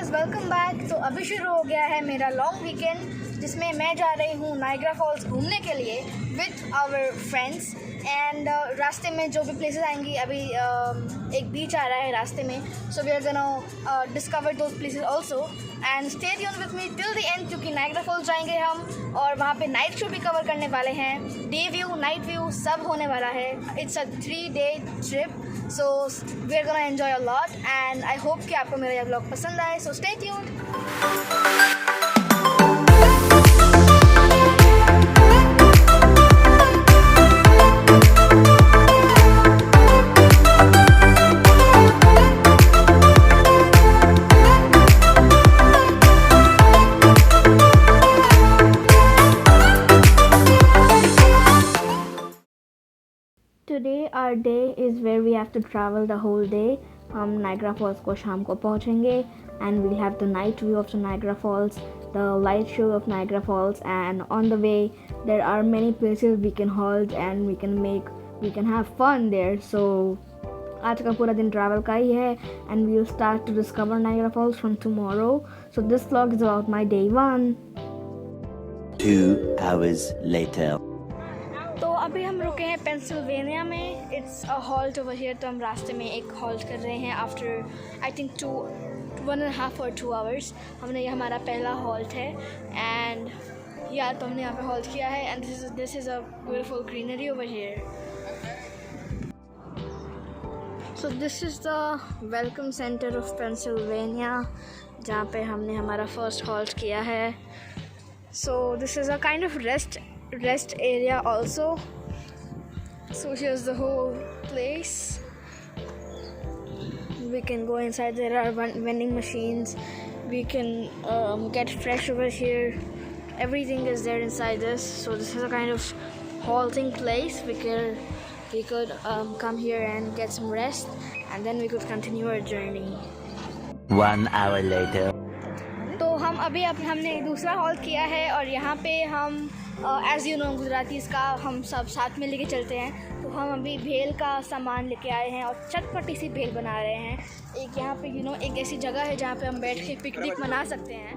Guys, welcome back. तो अभी शुरू हो गया है मेरा लॉन्ग वीकेंड जिसमें मैं जा रही हूँ नाइग्रा फॉल्स घूमने के लिए विथ आवर फ्रेंड्स। एंड रास्ते में जो भी प्लेसेस आएंगी, अभी एक बीच आ रहा है रास्ते में, so we are gonna discover those places also and stay tune with me till the end, क्योंकि नाइग्रा फॉल्स जाएंगे हम और वहाँ पे नाइट शो भी कवर करने वाले हैं। डे व्यू, नाइट व्यू सब होने वाला है। It's a 3-day trip, so we are gonna enjoy a lot and I hope कि आपको मेरा यह ब्लॉग पसंद आए। So stay tuned. Today our day is where we have to travel the whole day. हम नाइग्रा फॉल्स को शाम को पहुँचेंगे and we'll have the night view of the Niagara Falls, the light show of Niagara Falls, and on the way there are many places we can halt and we can have fun there. So आज का पूरा दिन travel का ही है and we'll start to discover Niagara Falls from tomorrow. So this vlog is about my day 1. 2 hours later. तो अभी हम रुके हैं पेंसिल्वेनिया में। It's a halt over here. तो हम रास्ते में एक हॉल्ट कर रहे हैं after I think 1.5 or 2 hours। हमने ये हमारा पहला हॉल्ट है एंड यार तो हमने यहाँ पे हॉल्ट किया है and this is a beautiful greenery over here. So this is the welcome centre of Pennsylvania, जहाँ पे हमने हमारा फर्स्ट हॉल्ट किया है। सो this is a kind of rest area also. So here's the whole place. We can go inside. There are vending machines. We can get fresh over here. Everything is there inside this. So this is a kind of halting place. We could come here and get some rest, and then we could continue our journey. 1 hour later. तो हम अभी हमने दूसरा halt किया है और यहाँ पे हम एज़ यू नो गुजरातीज़ का हम सब साथ में लेके चलते हैं। तो हम अभी भेल का सामान लेके आए हैं और चटपटी सी भेल बना रहे हैं। एक यहाँ पे एक ऐसी जगह है जहाँ पे हम बैठ के पिकनिक मना सकते हैं।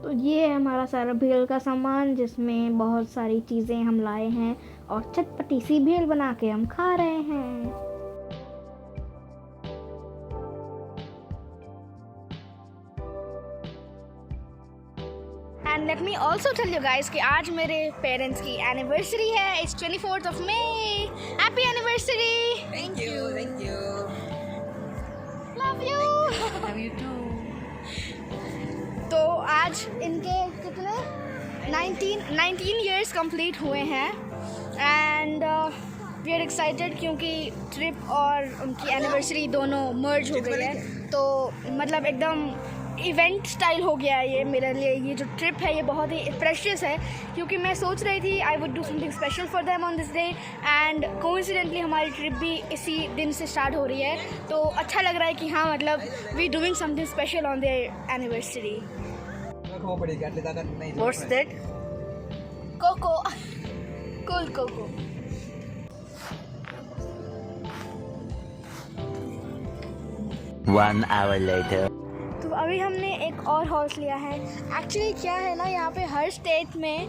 तो ये है हमारा सारा भेल का सामान, जिसमें बहुत सारी चीज़ें हम लाए हैं और चटपटी सी भेल बना के हम खा रहे हैं। And let me also tell you guys कि आज मेरे पेरेंट्स की एनिवर्सरी है। It's 24th of May। Happy anniversary. Thank you. Love you. Love you too. तो आज इनके कितने 19 years कंप्लीट हुए हैं एंड वी आर एक्साइटेड क्योंकि ट्रिप और उनकी एनिवर्सरी दोनों मर्ज हो गई है। तो मतलब एकदम इवेंट स्टाइल हो गया है ये मेरे लिए। ये जो ट्रिप है ये बहुत ही प्रेशियस है क्योंकि मैं सोच रही थी I would do something special for them on this day and coincidentally हमारी ट्रिप भी इसी दिन से स्टार्ट हो रही है। तो अच्छा लग रहा है कि हाँ मतलब we doing something special on their anniversary. What's that? Coco, cool Coco. One hour later. तो अभी हमने एक और हॉल्ट लिया है। एक्चुअली क्या है ना, यहाँ पे हर स्टेट में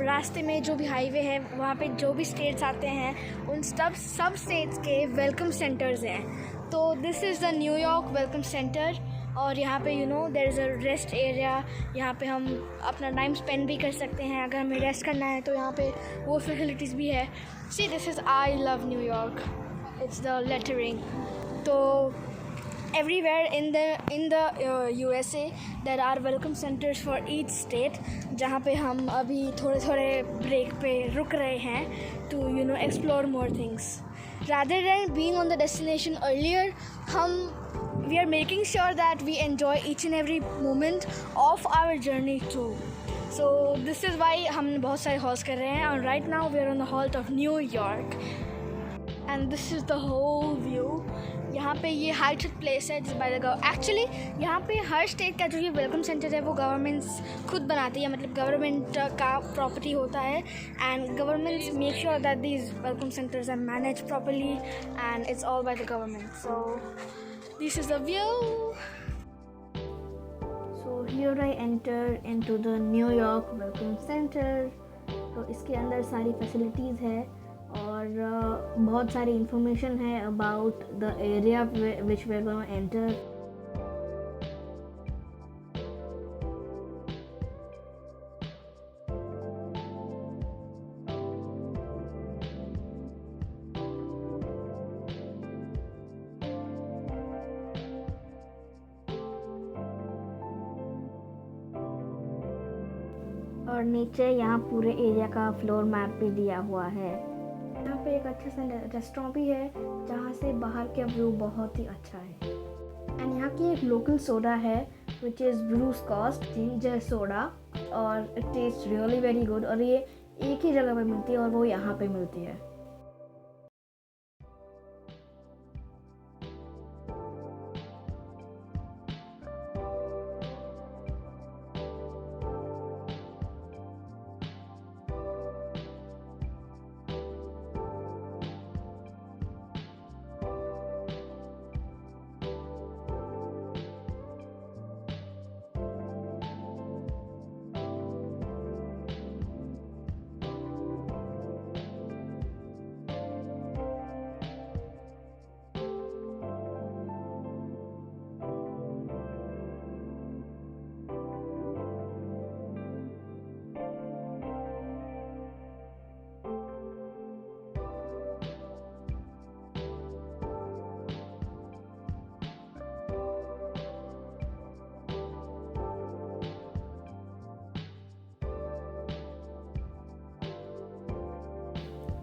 रास्ते में जो भी हाईवे है वहाँ पे जो भी स्टेट्स आते हैं उन सब स्टेट्स के वेलकम सेंटर्स हैं। तो this is the New York welcome center और यहाँ पे there is a rest area. यहाँ पे हम अपना टाइम स्पेंड भी कर सकते हैं। अगर हमें रेस्ट करना है तो यहाँ पे वो फैसिलिटीज़ भी है। सी this is I love New York, it's the lettering. तो everywhere in the USA there are welcome centers for each state, जहाँ पे हम अभी थोड़े ब्रेक पे रुक रहे हैं to explore more things rather than being on the destination earlier. We are making sure that we enjoy each and every moment of our journey too. So this is why हम बहुत सारे halt कर रहे हैं और right now we are on the halt of New York and this is the whole view. यहाँ पे ये हाइटेड प्लेस है बाय द एक्चुअली यहाँ पे हर स्टेट का जो ये वेलकम सेंटर है वो गवर्नमेंट्स खुद बनाती है, मतलब गवर्नमेंट का प्रॉपर्टी होता है and governments make sure that these welcome centers are manage properly and it's all by the government. So this is the view. here I enter into the New York Welcome Center. तो इसके अंदर सारी facilities है और बहुत सारी information है about the area which we are going to enter. और नीचे यहाँ पूरे एरिया का फ्लोर मैप भी दिया हुआ है. यहाँ पे एक अच्छा सा रेस्टोरेंट भी है जहाँ से बाहर का व्यू बहुत ही अच्छा है. एंड यहाँ की एक लोकल सोडा है which is Bruce Cost ginger soda और it taste really very good. और ये एक ही जगह पे मिलती है और वो यहाँ पे मिलती है.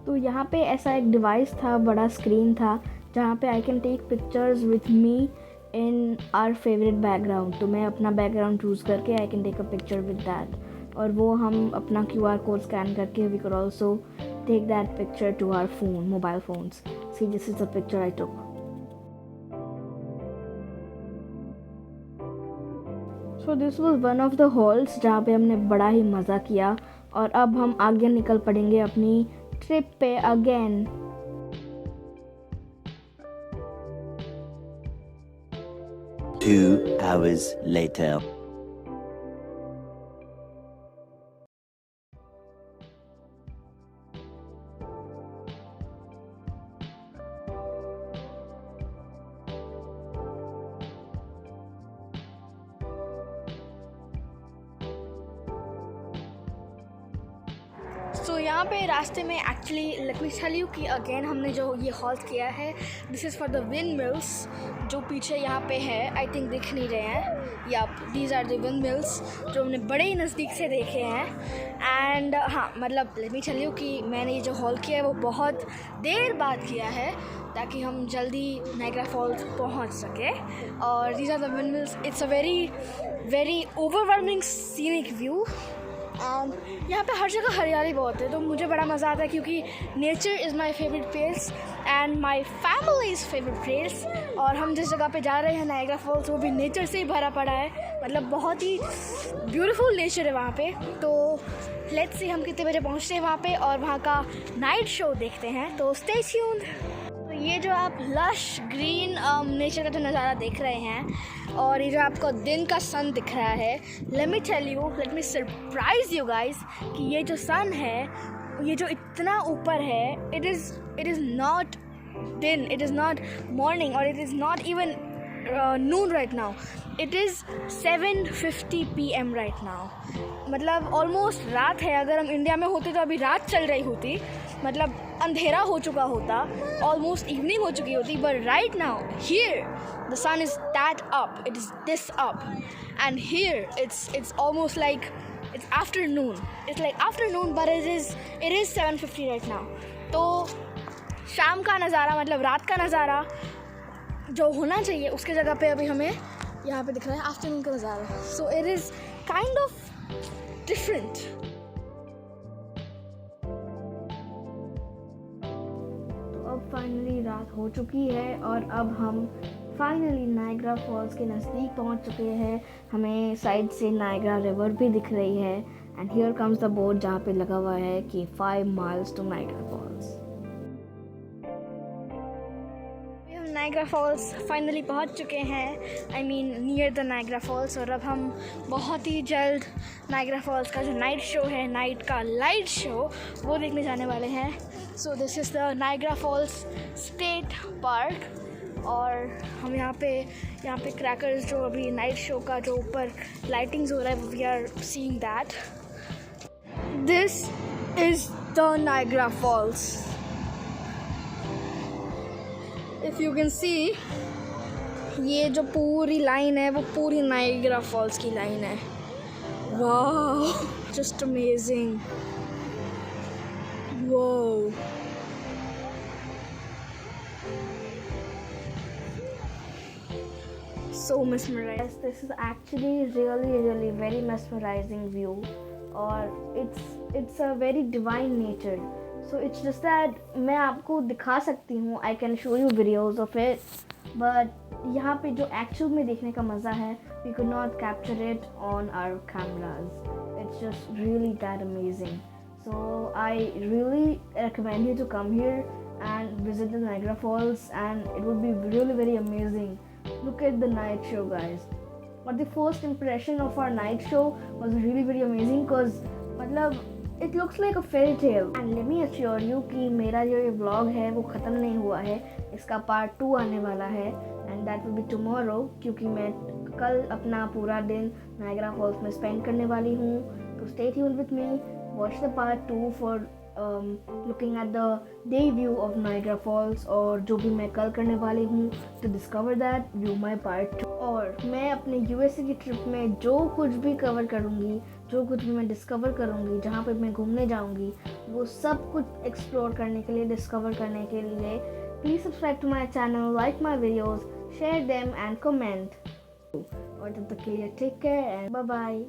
तो यहाँ पे ऐसा एक डिवाइस था, बड़ा स्क्रीन था जहाँ पे I can take pictures with me in our favourite background. तो मैं अपना बैकग्राउंड चूज़ करके I can take a picture with that और वो हम अपना QR कोड स्कैन करके we can also take that picture to our phone, mobile phones. See this is the picture I took. So this was one of the halls जहाँ पे हमने बड़ा ही मज़ा किया और अब हम आगे निकल पड़ेंगे अपनी ट्रिप पे अगेन. Two hours later. सो यहाँ पे रास्ते में actually let me tell you कि अगेन हमने जो ये हॉल्ट किया है this is for the windmills जो पीछे यहाँ पे है. आई थिंक दिख नहीं रहे हैं या these are the windmills जो हमने बड़े ही नज़दीक से देखे हैं. एंड हाँ मतलब लेट मी टेल यू कि मैंने ये जो हॉल्ट किया है वो बहुत देर बाद किया है ताकि हम जल्दी नायग्रा फॉल्स पहुँच सके. और these are the windmills. It's a very overwhelming scenic view. यहाँ पे हर जगह हरियाली बहुत है तो मुझे बड़ा मज़ा आता है क्योंकि nature is my favourite place and my families favourite place. और हम जिस जगह पे जा रहे हैं नायग्रा फॉल्स वो भी नेचर से ही भरा पड़ा है. मतलब बहुत ही ब्यूटीफुल नेचर है वहाँ पे. तो लेट्स सी हम कितने बजे पहुँचते हैं वहाँ पे और वहाँ का नाइट शो देखते हैं. तो स्टे ट्यून्ड. तो ये जो आप लश ग्रीन नेचर का जो नज़ारा देख रहे हैं और ये जो आपको दिन का सन दिख रहा है, let me surprise you guys कि ये जो सन है ये जो इतना ऊपर है इट इज़ नॉट दिन, इट इज़ नॉट मॉर्निंग और it is not even noon right now. It is 7:50 PM right now. मतलब ऑलमोस्ट रात है. अगर हम इंडिया में होते तो अभी रात चल रही होती, मतलब अंधेरा हो चुका होता, ऑलमोस्ट इवनिंग हो चुकी होती. But right now here the sun is that up, it is this up and here it's almost like it's afternoon. It's like afternoon but it is 7:50 right now. तो शाम का नज़ारा मतलब रात का नज़ारा जो होना चाहिए उसके जगह पे अभी हमें यहाँ पे दिख रहा है आफ्टरनून का नज़ारा. So it is kind of different. तो अब फाइनली रात हो चुकी है और अब हम फाइनली नायग्रा फॉल्स के नज़दीक पहुँच चुके हैं. हमें साइड से नायग्रा रिवर भी दिख रही है and here comes the board जहाँ पे लगा हुआ है कि 5 miles to Niagara false. Niagara false finally पहुंच चुके हैं, I mean near the Niagara false. और अब हम बहुत ही जल्द नायग्रा फॉल्स का जो नाइट शो है, नाइट का लाइट शो, वो देखने जाने वाले हैं। सो this is the Niagara false state park. और हम यहाँ पे क्रैकर्स, जो अभी नाइट शो का जो ऊपर लाइटिंग्स हो रहा है, we are seeing that. This is the Niagara Falls. If you can see, ये जो पूरी लाइन है वो पूरी नायग्रा फॉल्स की लाइन है। वाह, just amazing. Whoa. So mesmerizing. This is actually really very mesmerizing view, or it's a very divine nature. So it's just that मैं आपको दिखा सकती हूँ, I can show you videos of it, but यहाँ पे जो actual में देखने का मज़ा है, we could not capture it on our cameras. It's just really that amazing. So I really recommend you to come here and visit the Niagara Falls, and it would be really very amazing. Look at the night show, guys. But the first impression of our night show was really very amazing because मतलब it looks like a fairy tale. And let me assure you कि मेरा जो ये vlog है वो ख़त्म नहीं हुआ है, इसका part 2 आने वाला है, and that will be tomorrow, क्योंकि मैं कल अपना पूरा दिन Niagara Falls में spend करने वाली हूँ। तो stay tuned with me. Watch the part 2 for looking at the day view of Niagara Falls, और जो भी मैं कल करने वाली हूँ to discover that, view my part 2। और मैं अपने USA की ट्रिप में जो कुछ भी कवर करूँगी, जो कुछ भी मैं डिस्कवर करूँगी, जहाँ पे मैं घूमने जाऊँगी, वो सब कुछ एक्सप्लोर करने के लिए, डिस्कवर करने के लिए, please subscribe to my channel, like my videos, share them and comment. और तब तक के लिए take care and bye bye.